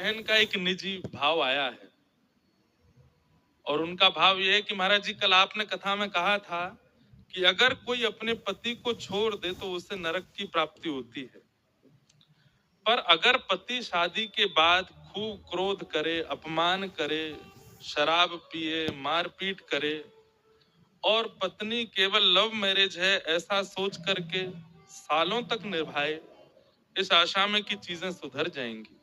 बहन का एक निजी भाव आया है और उनका भाव यह है कि महाराज जी, कल आपने कथा में कहा था कि अगर कोई अपने पति को छोड़ दे तो उसे नरक की प्राप्ति होती है, पर अगर पति शादी के बाद खूब क्रोध करे, अपमान करे, शराब पिए, मारपीट करे और पत्नी केवल लव मैरिज है ऐसा सोच करके सालों तक निभाए इस आशा में कि चीजें सुधर जाएंगी,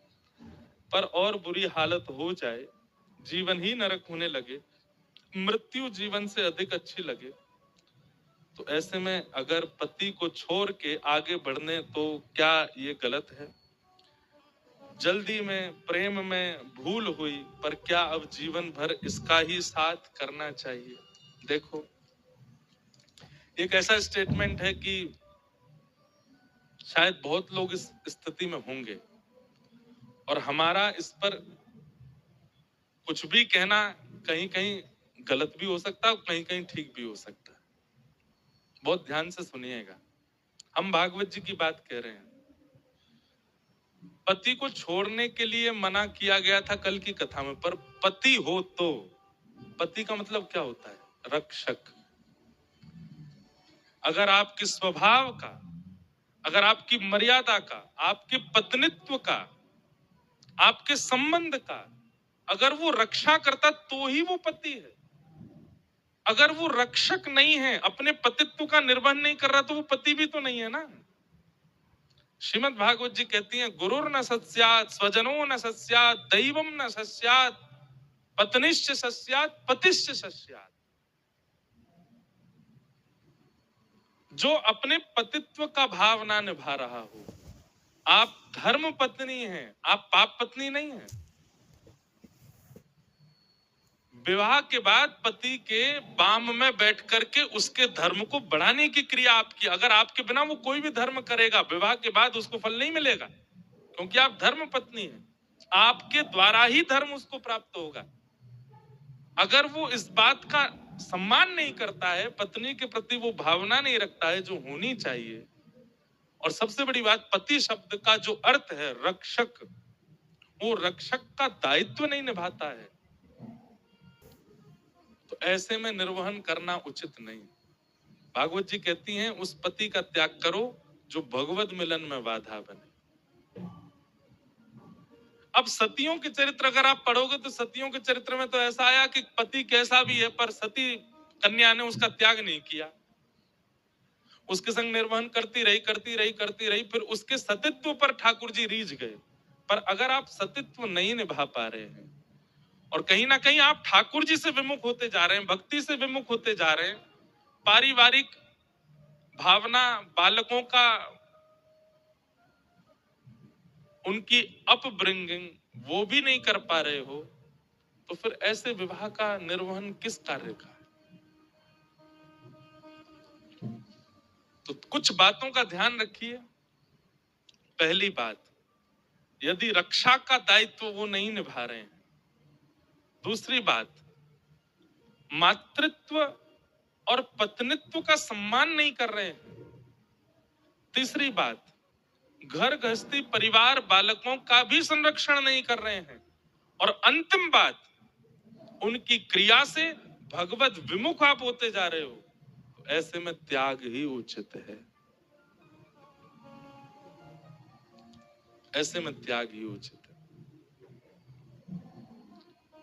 पर और बुरी हालत हो जाए, जीवन ही नरक होने लगे, मृत्यु जीवन से अधिक अच्छी लगे, तो ऐसे में अगर पति को छोड़ के आगे बढ़ने तो क्या ये गलत है? जल्दी में प्रेम में भूल हुई, पर क्या अब जीवन भर इसका ही साथ करना चाहिए? देखो, एक ऐसा स्टेटमेंट है कि शायद बहुत लोग इस स्थिति में होंगे और हमारा इस पर कुछ भी कहना कहीं कहीं गलत भी हो सकता है, कहीं कहीं ठीक भी हो सकता है। बहुत ध्यान से सुनिएगा, हम भागवत जी की बात कह रहे हैं। पति को छोड़ने के लिए मना किया गया था कल की कथा में, पर पति हो तो, पति का मतलब क्या होता है? रक्षक। अगर आपके स्वभाव का, अगर आपकी मर्यादा का, आपके पत्नित्व का, आपके संबंध का अगर वो रक्षा करता तो ही वो पति है। अगर वो रक्षक नहीं है, अपने पतित्व का निर्वहन नहीं कर रहा, तो वो पति भी तो नहीं है ना। श्रीमद् भागवत जी कहती हैं, गुरुर न सस्यात्, स्वजनो न सस्यात्, दैवम न सस्यात्, पत्निश्च सस्यात्, पतिश्च सस्यात्। जो अपने पतित्व का भाव ना निभा रहा हो, आप धर्म पत्नी हैं, आप पाप पत्नी नहीं हैं। विवाह के बाद पति के बाम में बैठ करके उसके धर्म को बढ़ाने की क्रिया आपकी। अगर आपके बिना वो कोई भी धर्म करेगा, विवाह के बाद उसको फल नहीं मिलेगा, क्योंकि आप धर्म पत्नी हैं। आपके द्वारा ही धर्म उसको प्राप्त होगा। अगर वो इस बात का सम्मान नहीं करता है, पत्नी के प्रति वो भावना नहीं रखता है जो होनी चाहिए, और सबसे बड़ी बात, पति शब्द का जो अर्थ है रक्षक, वो रक्षक का दायित्व नहीं निभाता है, तो ऐसे में निर्वहन करना उचित नहीं। भागवत जी कहती हैं, उस पति का त्याग करो जो भगवत मिलन में बाधा बने। अब सतियों के चरित्र अगर आप पढ़ोगे तो सतियों के चरित्र में तो ऐसा आया कि पति कैसा भी है, पर सती कन्या ने उसका त्याग नहीं किया, उसके संग निर्वहन करती रही, फिर उसके सतित्व पर ठाकुर जी रीझ गए। पर अगर आप सतित्व नहीं निभा पा रहे हैं और कहीं ना कहीं आप ठाकुर जी से विमुख होते जा रहे हैं, भक्ति से विमुख होते जा रहे हैं, पारिवारिक भावना, बालकों का, उनकी अपब्रिंगिंग वो भी नहीं कर पा रहे हो, तो फिर ऐसे विवाह का निर्वहन किस कार्य का है? तो कुछ बातों का ध्यान रखिए। पहली बात, यदि रक्षा का दायित्व वो नहीं निभा रहे हैं। दूसरी बात, मातृत्व और पत्नित्व का सम्मान नहीं कर रहे हैं। तीसरी बात, घर गृहस्थी, परिवार, बालकों का भी संरक्षण नहीं कर रहे हैं। और अंतिम बात, उनकी क्रिया से भगवत विमुख आप होते जा रहे हो, तो ऐसे में त्याग ही उचित है। ऐसे में त्याग ही उचित है।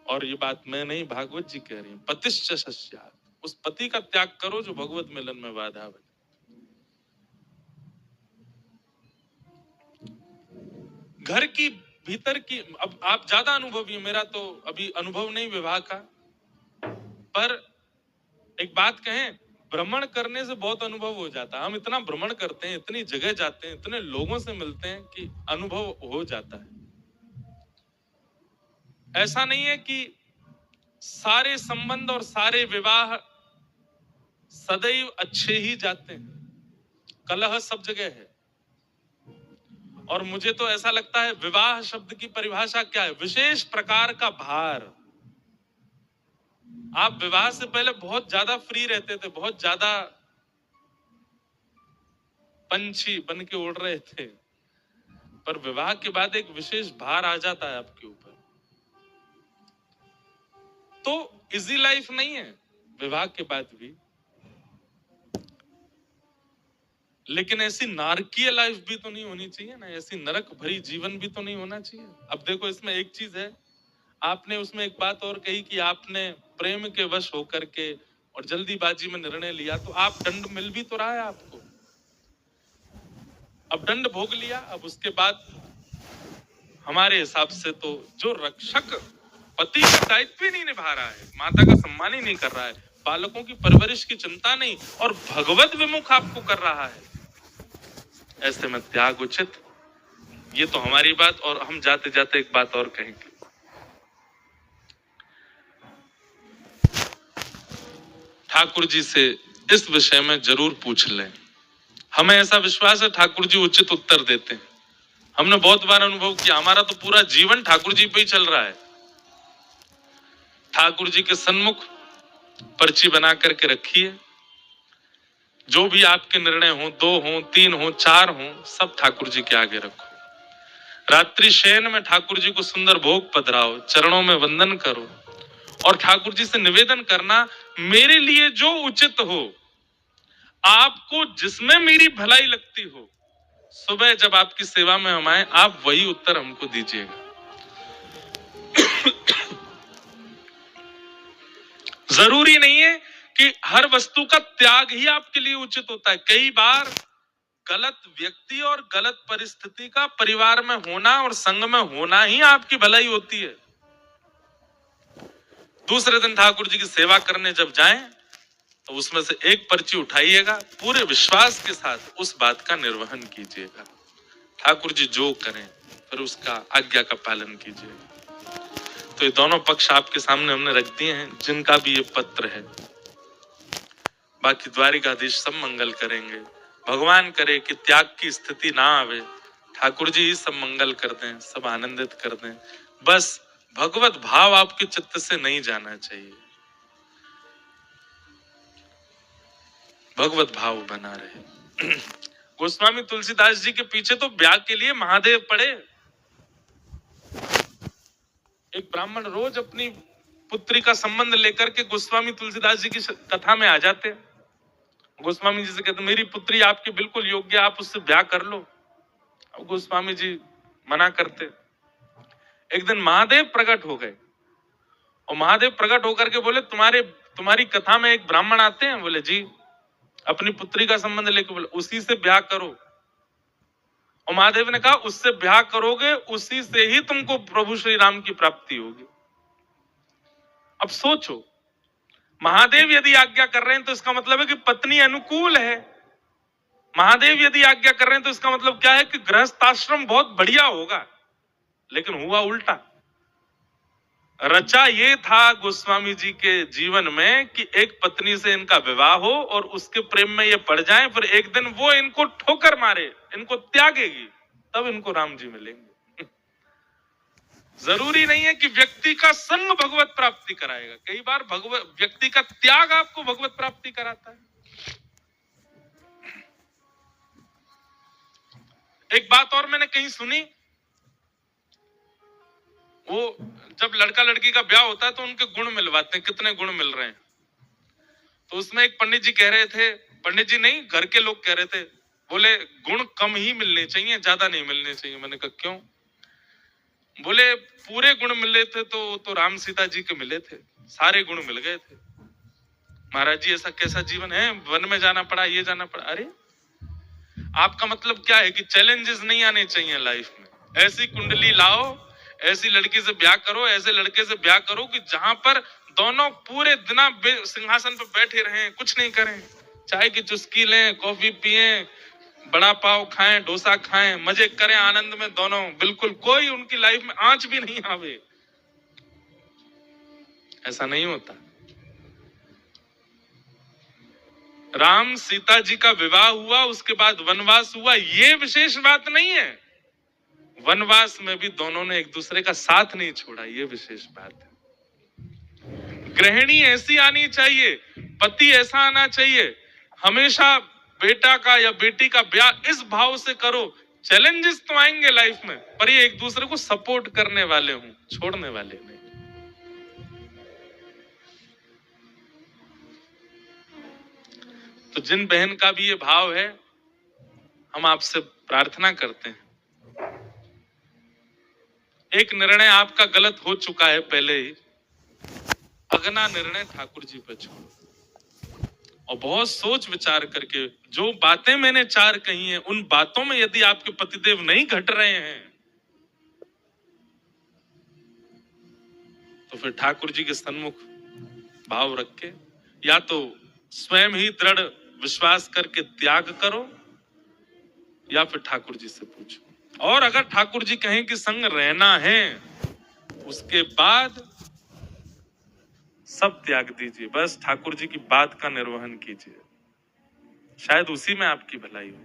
और ये बात मैं नहीं, भागवत जी कह रही हैं, पतिश्च सस्यात्, उस पति का त्याग करो जो भगवत मिलन में बाधा बने। घर की भीतर की, अब आप ज्यादा अनुभवी हैं, मेरा तो अभी अनुभव नहीं विवाह का, पर एक बात कहें, भ्रमण करने से बहुत अनुभव हो जाता है। हम इतना भ्रमण करते हैं, इतनी जगह जाते हैं, इतने लोगों से मिलते हैं कि अनुभव हो जाता है। ऐसा नहीं है कि सारे संबंध और सारे विवाह सदैव अच्छे ही जाते हैं, कलह सब जगह है। और मुझे तो ऐसा लगता है, विवाह शब्द की परिभाषा क्या है? विशेष प्रकार का भार। आप विवाह से पहले बहुत ज्यादा फ्री रहते थे, बहुत ज्यादा पंछी बन के उड़ रहे थे, पर विवाह के बाद एक विशेष भार आ जाता है आपके ऊपर। तो इजी लाइफ नहीं है विवाह के बाद भी, लेकिन ऐसी नारकीय लाइफ भी तो नहीं होनी चाहिए ना, ऐसी नरक भरी जीवन भी तो नहीं होना चाहिए। अब देखो इसमें एक चीज है, आपने उसमें एक बात और कही कि आपने प्रेम के वश होकर के और जल्दीबाजी में निर्णय लिया, तो आप दंड मिल भी तो रहा है आपको। अब दंड भोग लिया, अब उसके बाद हमारे हिसाब से तो जो रक्षक पति का दायित्व ही नहीं निभा रहा है, माता का सम्मान ही नहीं कर रहा है, बालकों की परवरिश की चिंता नहीं और भगवत विमुख आपको कर रहा है, ऐसे में त्याग उचित। ये तो हमारी बात। और हम जाते जाते एक बात और कहेंगे, ठाकुर जी से इस विषय में जरूर पूछ लें। हमें ऐसा विश्वास है ठाकुर जी उचित उत्तर देते हैं। हमने बहुत बार अनुभव किया, हमारा तो पूरा जीवन ठाकुर जी पे ही चल रहा है। ठाकुर जी के सन्मुख पर्ची बना करके रखिए, जो भी आपके निर्णय हो, 2 हो, 3 हो, 4 हो, सब ठाकुर जी के आगे रखो। रात्रि शयन में ठाकुर जी को सुंदर भोग पधराओ, चरणों में वंदन करो और ठाकुर जी से निवेदन करना, मेरे लिए जो उचित हो, आपको जिसमें मेरी भलाई लगती हो, सुबह जब आपकी सेवा में हम आए, आप वही उत्तर हमको दीजिएगा। जरूरी नहीं है कि हर वस्तु का त्याग ही आपके लिए उचित होता है। कई बार गलत व्यक्ति और गलत परिस्थिति का परिवार में होना और संग में होना ही आपकी भलाई होती है। दूसरे दिन ठाकुर जी की सेवा करने जब जाएं, तो उसमें से एक पर्ची उठाइएगा, पूरे विश्वास के साथ उस बात का निर्वहन कीजिएगा। ठाकुर जी जो करें फिर उसका आज्ञा का पालन कीजिएगा। तो ये दोनों पक्ष आपके सामने हमने रख दिए हैं, जिनका भी ये पत्र है। बाकी द्वारिकाधीश सब मंगल करेंगे। भगवान करे कि त्याग की स्थिति ना आवे, ठाकुर जी ही सब मंगल कर दें, सब आनंदित कर दें। बस भगवत भाव आपके चित्त से नहीं जाना चाहिए, भगवत भाव बना रहे। गोस्वामी तुलसीदास जी के पीछे तो ब्याह के लिए महादेव पड़े। एक ब्राह्मण रोज अपनी पुत्री का संबंध लेकर के गोस्वामी तुलसीदास जी की कथा में आ जाते। गोस्वामी जी से कहते, मेरी पुत्री आपकी बिल्कुल योग्य, आप उससे ब्याह कर लो। अब गोस्वामी जी मना करते। एक दिन महादेव प्रकट हो गए और महादेव प्रकट होकर के बोले, तुम्हारी कथा में एक ब्राह्मण आते हैं। बोले जी, अपनी पुत्री का संबंध लेकर, बोले उसी से ब्याह करो। और महादेव ने कहा, उससे ब्याह करोगे उसी से ही तुमको प्रभु श्री राम की प्राप्ति होगी। अब सोचो, महादेव यदि आज्ञा कर रहे हैं तो इसका मतलब है कि पत्नी अनुकूल है। महादेव यदि आज्ञा कर रहे हैं तो इसका मतलब क्या है कि गृहस्थाश्रम बहुत बढ़िया होगा। लेकिन हुआ उल्टा। रचा ये था गोस्वामी जी के जीवन में कि एक पत्नी से इनका विवाह हो और उसके प्रेम में ये पड़ जाएं, फिर एक दिन वो इनको ठोकर मारे, इनको त्यागेगी, तब इनको राम जी मिलेंगे। जरूरी नहीं है कि व्यक्ति का संग भगवत प्राप्ति कराएगा, कई बार व्यक्ति का त्याग आपको भगवत प्राप्ति कराता है। एक बात और मैंने कहीं सुनी, वो जब लड़का लड़की का ब्याह होता है तो उनके गुण मिलवाते हैं, कितने गुण मिल रहे हैं। तो उसमें एक पंडित जी कह रहे थे, पंडित जी नहीं, घर के लोग कह रहे थे, बोले गुण कम ही मिलने चाहिए, ज्यादा नहीं मिलने चाहिए। मैंने कहा क्यों? बोले पूरे गुण मिले थे तो राम सीता जी के मिले थे, सारे गुण मिल गए थे। महाराज जी ऐसा कैसा जीवन है, वन में जाना पड़ा, ये जाना पड़ा। अरे आपका मतलब क्या है कि चैलेंजेस नहीं आने चाहिए लाइफ में। ऐसी कुंडली लाओ, ऐसी लड़की से ब्याह करो, ऐसे लड़के से ब्याह करो कि जहां पर दोनों पूरे दिन सिंहासन पर बैठे रहें, कुछ नहीं करें, चाय की चुस्की लें, कॉफी पिए, बड़ा पाव खाएं, डोसा खाएं, मजे करें आनंद में दोनों, बिल्कुल कोई उनकी लाइफ में आंच भी नहीं आवे। ऐसा नहीं होता। राम सीता जी का विवाह हुआ, उसके बाद वनवास हुआ, ये विशेष बात नहीं है। वनवास में भी दोनों ने एक दूसरे का साथ नहीं छोड़ा, ये विशेष बात है। गृहिणी ऐसी आनी चाहिए, पति ऐसा आना चाहिए। हमेशा बेटा का या बेटी का ब्याह इस भाव से करो, चैलेंजेस तो आएंगे लाइफ में, पर ये एक दूसरे को सपोर्ट करने वाले हों, छोड़ने वाले नहीं। तो जिन बहन का भी ये भाव है, हम आपसे प्रार्थना करते हैं, एक निर्णय आपका गलत हो चुका है पहले ही, अगला निर्णय ठाकुर जी पे छोड़ो और बहुत सोच विचार करके, जो बातें मैंने चार कही हैं, उन बातों में यदि आपके पतिदेव नहीं घट रहे हैं, तो फिर ठाकुर जी के सन्मुख भाव रख के या तो स्वयं ही दृढ़ विश्वास करके त्याग करो, या फिर ठाकुर जी से पूछो। और अगर ठाकुर जी कहें कि संग रहना है, उसके बाद सब त्याग दीजिए, बस ठाकुर जी की बात का निर्वहन कीजिए, शायद उसी में आपकी भलाई हो।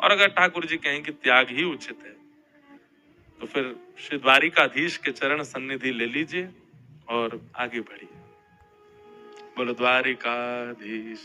और अगर ठाकुर जी कहें कि त्याग ही उचित है, तो फिर श्री द्वारिकाधीश के चरण सन्निधि ले लीजिए और आगे बढ़िए। बोलो द्वारिकाधीश